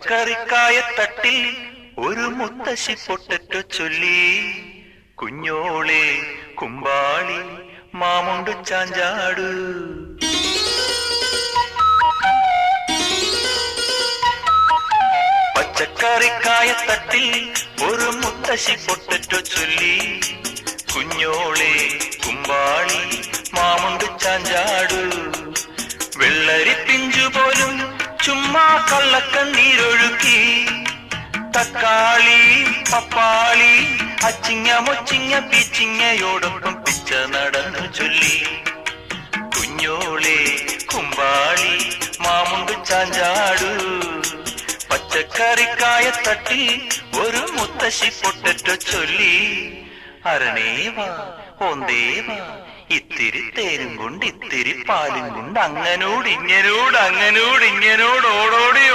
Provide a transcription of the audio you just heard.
പച്ചക്കറിക്കായത്തട്ടിൽ ഒരു മുത്തശ്ശി പൊട്ടറ്റോ ചൊല്ലി. കുഞ്ഞോളെ കുമ്പാളി മാമുണ്ടു ചാഞ്ചാടു. പച്ചക്കറിക്കായത്തട്ടിൽ ഒരു മുത്തശ്ശി പൊട്ടറ്റോ ചൊല്ലി. കുഞ്ഞോളെ കുമ്പാളി മാമുണ്ടു ചാഞ്ചാടു. വെള്ളരി പിഞ്ചു പോലും ചുമ്മാ കള്ളക്കണ്ണീരൊഴുക്കി. തക്കാളി പപ്പാളി അച്ചിങ്ങ മൊച്ചിങ്ങ പീച്ചിങ്ങയോടൊപ്പം പിച്ച നടന്നു ചൊല്ലി. കുഞ്ഞോളെ കുമ്പാളി മാമുണ്ടു ചാഞ്ചാടു. പച്ചക്കറിക്കായത്തട്ടിൽ ഒരു മുത്തശ്ശി പൊട്ടറ്റോ ചൊല്ലി. അരണേവാ ഓന്തേവാ ഇത്തിരി തേരും കൊണ്ട് ഇത്തിരി പാലും കൊണ്ട് അങ്ങനോട് ഇങ്ങനോട് ഓടോടി